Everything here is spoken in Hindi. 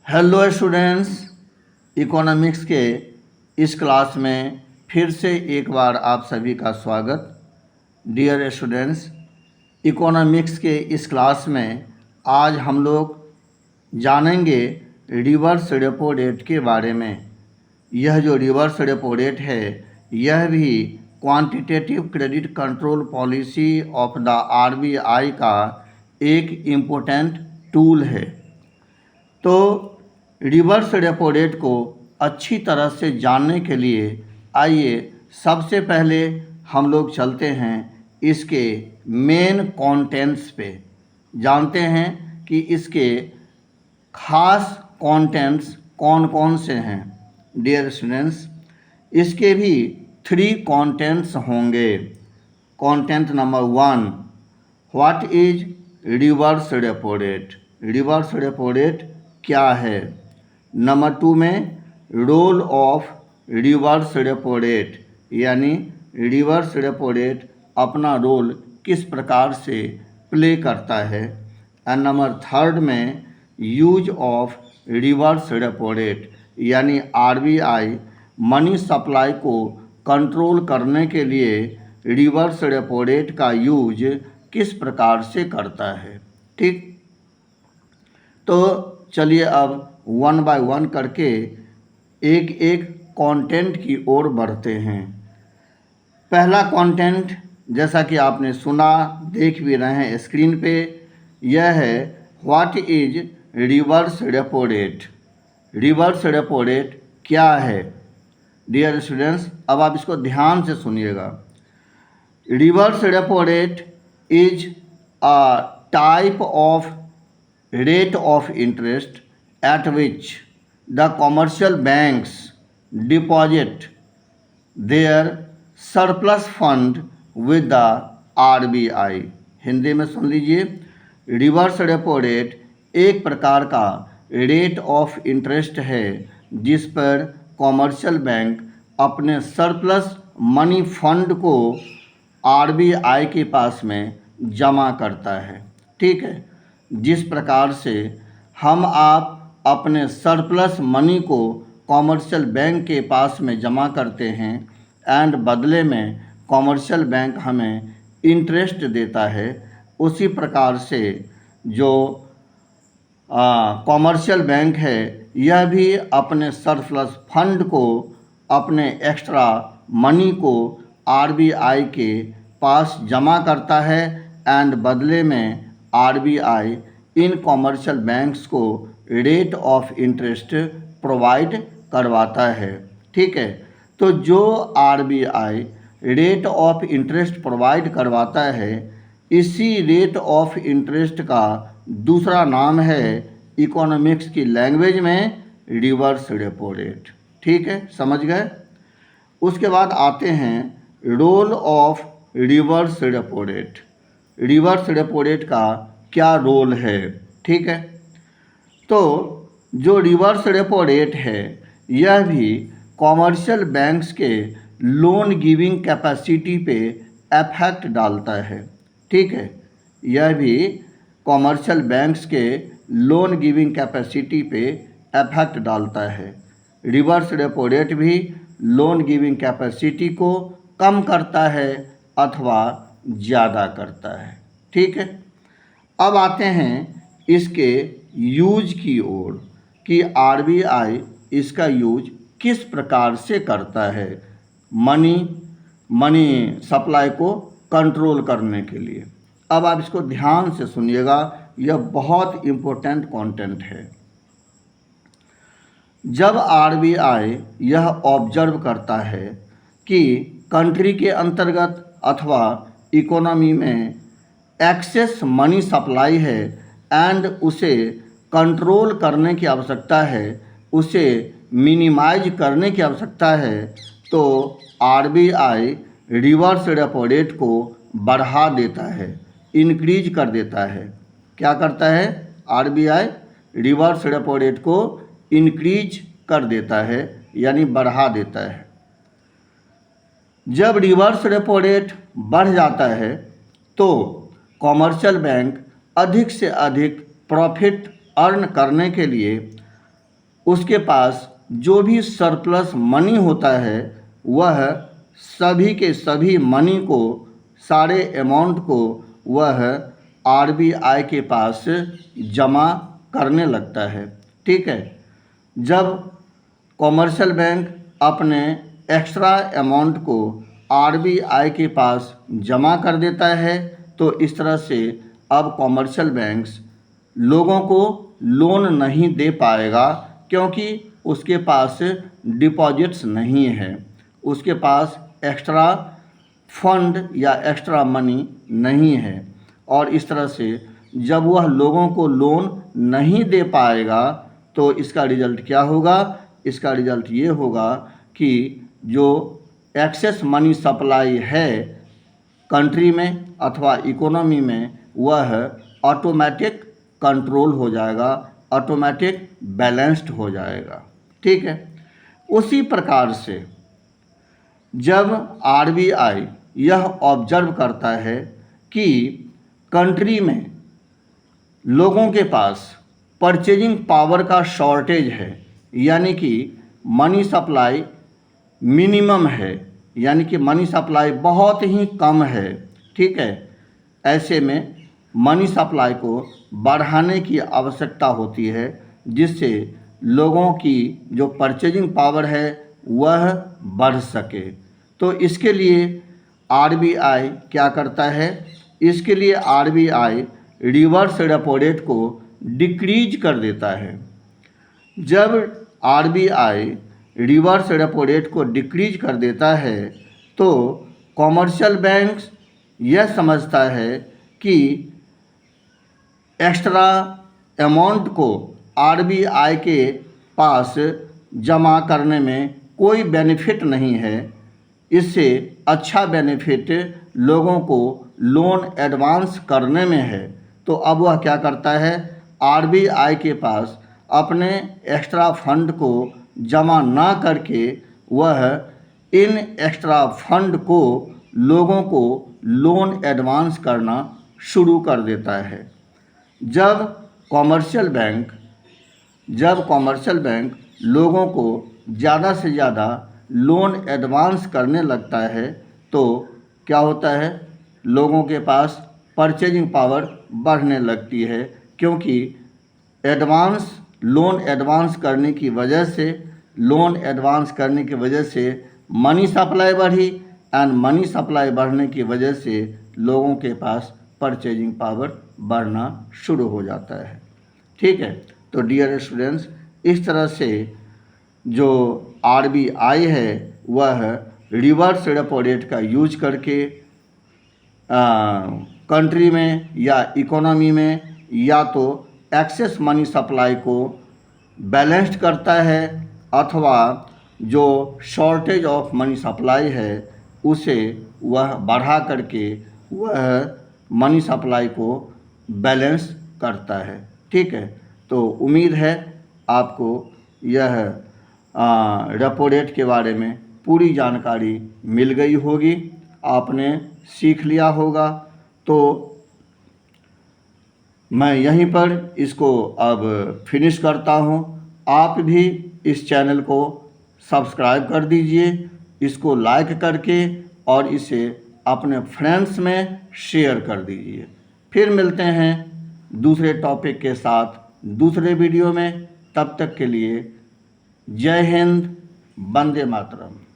हेलो स्टूडेंट्स, इकोनॉमिक्स के इस क्लास में फिर से एक बार आप सभी का स्वागत। डियर स्टूडेंट्स, इकोनॉमिक्स के इस क्लास में आज हम लोग जानेंगे रिवर्स रेपो रेट के बारे में। यह जो रिवर्स रेपो रेट है यह भी quantitative credit control policy of the RBI का एक इम्पोर्टेंट टूल है। तो रिवर्स रेपो रेट को अच्छी तरह से जानने के लिए आइए सबसे पहले हम लोग चलते हैं इसके मेन कंटेंट्स पे। जानते हैं कि इसके खास कंटेंट्स कौन कौन से हैं। डियर स्टूडेंट्स, इसके भी 3 कंटेंट्स होंगे। Content number 1, what is reverse repo rate. Reverse repo rate क्या है। नंबर 2 में role of reverse repo rate, यानी रिवर्स रेपो रेट अपना रोल किस प्रकार से प्ले करता है। एंड नंबर 3 में use of reverse repo rate, यानी आरबीआई मनी सप्लाई को कंट्रोल करने के लिए रिवर्स रेपो रेट का यूज किस प्रकार से करता है। ठीक, तो चलिए अब 1 बाय 1 करके एक एक कंटेंट की ओर बढ़ते हैं। पहला कंटेंट, जैसा कि आपने सुना, देख भी रहे हैं स्क्रीन पे, यह है what is reverse repo rate. Reverse repo rate क्या है। डियर स्टूडेंट्स, अब आप इसको ध्यान से सुनिएगा। Reverse repo rate is a type of rate of interest at which the commercial banks deposit their surplus fund with the RBI। Hindi में सुन लीजिए, रिवर्स रेपो रेट एक प्रकार का रेट ऑफ इंटरेस्ट है जिस पर कॉमर्शियल बैंक अपने सरप्लस मनी फंड को आरबीआई के पास में जमा करता है। ठीक है, जिस प्रकार से हम आप अपने सरप्लस मनी को कॉमर्शियल बैंक के पास में जमा करते हैं एंड बदले में कॉमर्शियल बैंक हमें इंटरेस्ट देता है, उसी प्रकार से जो कॉमर्शियल बैंक है यह भी अपने सरप्लस फंड को, अपने एक्स्ट्रा मनी को आरबीआई के पास जमा करता है एंड बदले में आरबीआई इन कॉमर्शियल बैंक्स को रेट ऑफ इंटरेस्ट प्रोवाइड करवाता है। ठीक है, तो जो RBI rate of interest provide करवाता है, इसी रेट ऑफ इंटरेस्ट का दूसरा नाम है इकोनॉमिक्स की लैंग्वेज में रिवर्स रेपो रेट। ठीक है, समझ गए। उसके बाद आते हैं role of reverse repo rate. Reverse repo rate का क्या रोल है। ठीक है, तो जो रिवर्स रेपो रेट है यह भी कॉमर्शियल बैंक्स के लोन गिविंग कैपेसिटी पे इफेक्ट डालता है। ठीक है, यह भी कॉमर्शियल बैंक्स के लोन गिविंग कैपेसिटी पे इफेक्ट डालता है। रिवर्स रेपो रेट भी लोन गिविंग कैपेसिटी को कम करता है अथवा ज़्यादा करता है। ठीक है, अब आते हैं इसके यूज की ओर कि आरबीआई इसका यूज किस प्रकार से करता है मनी सप्लाई को कंट्रोल करने के लिए। अब आप इसको ध्यान से सुनिएगा, यह बहुत इम्पोर्टेंट कंटेंट है। जब आरबीआई यह ऑब्जर्व करता है कि कंट्री के अंतर्गत अथवा इकोनॉमी में एक्सेस मनी सप्लाई है एंड उसे कंट्रोल करने की आवश्यकता है, उसे मिनिमाइज करने की आवश्यकता है, तो आरबीआई रिवर्स रेपो रेट को बढ़ा देता है, इंक्रीज कर देता है। क्या करता है आरबीआई? रिवर्स रेपो रेट को इंक्रीज कर देता है, यानी बढ़ा देता है। जब रिवर्स रेपो रेट बढ़ जाता है तो कॉमर्शियल बैंक अधिक से अधिक प्रॉफिट अर्न करने के लिए उसके पास जो भी सरप्लस मनी होता है वह सभी के सभी मनी को, सारे अमाउंट को वह आरबीआई के पास जमा करने लगता है। ठीक है, जब कॉमर्शियल बैंक अपने एक्स्ट्रा अमाउंट को आरबीआई के पास जमा कर देता है तो इस तरह से अब कॉमर्शियल बैंक्स लोगों को लोन नहीं दे पाएगा, क्योंकि उसके पास डिपॉजिट्स नहीं है, उसके पास एक्स्ट्रा फंड या एक्स्ट्रा मनी नहीं है। और इस तरह से जब वह लोगों को लोन नहीं दे पाएगा तो इसका रिज़ल्ट क्या होगा? इसका रिज़ल्ट ये होगा कि जो एक्सेस मनी सप्लाई है कंट्री में अथवा इकोनॉमी में वह ऑटोमेटिक कंट्रोल हो जाएगा, ऑटोमेटिक बैलेंस्ड हो जाएगा। ठीक है, उसी प्रकार से जब आरबीआई यह ऑब्जर्व करता है कि कंट्री में लोगों के पास परचेजिंग पावर का शॉर्टेज है, यानी कि मनी सप्लाई मिनिमम है, यानी कि मनी सप्लाई बहुत ही कम है। ठीक है, ऐसे में मनी सप्लाई को बढ़ाने की आवश्यकता होती है जिससे लोगों की जो परचेजिंग पावर है वह बढ़ सके। तो इसके लिए आरबीआई क्या करता है? इसके लिए आरबीआई रिवर्स रेपो रेट को डिक्रीज कर देता है। जब आरबीआई रिवर्स रेपो रेट को डिक्रीज कर देता है तो कॉमर्शियल बैंक्स यह समझता है कि एक्स्ट्रा अमाउंट को आरबीआई के पास जमा करने में कोई बेनिफिट नहीं है, इससे अच्छा बेनिफिट लोगों को लोन एडवांस करने में है। तो अब वह क्या करता है? आरबीआई के पास अपने एक्स्ट्रा फंड को जमा ना करके वह इन एक्स्ट्रा फंड को लोगों को लोन एडवांस करना शुरू कर देता है। जब कॉमर्शियल बैंक लोगों को ज़्यादा से ज़्यादा लोन एडवांस करने लगता है तो क्या होता है? लोगों के पास परचेजिंग पावर बढ़ने लगती है, क्योंकि लोन एडवांस करने की वजह से मनी सप्लाई बढ़ी एंड मनी सप्लाई बढ़ने की वजह से लोगों के पास परचेजिंग पावर बढ़ना शुरू हो जाता है। ठीक है, तो डियर स्टूडेंट्स, इस तरह से जो आरबीआई है वह रिवर्स रेपो रेट का यूज करके कंट्री में या इकोनॉमी में या तो एक्सेस मनी सप्लाई को बैलेंस्ड करता है अथवा जो शॉर्टेज ऑफ मनी सप्लाई है उसे वह बढ़ा करके वह मनी सप्लाई को बैलेंस करता है। ठीक है, तो उम्मीद है आपको यह रेपो रेट के बारे में पूरी जानकारी मिल गई होगी, आपने सीख लिया होगा। तो मैं यहीं पर इसको अब फिनिश करता हूँ। आप भी इस चैनल को सब्सक्राइब कर दीजिए, इसको लाइक करके और इसे अपने फ्रेंड्स में शेयर कर दीजिए। फिर मिलते हैं दूसरे टॉपिक के साथ दूसरे वीडियो में। तब तक के लिए जय हिंद, वंदे मातरम।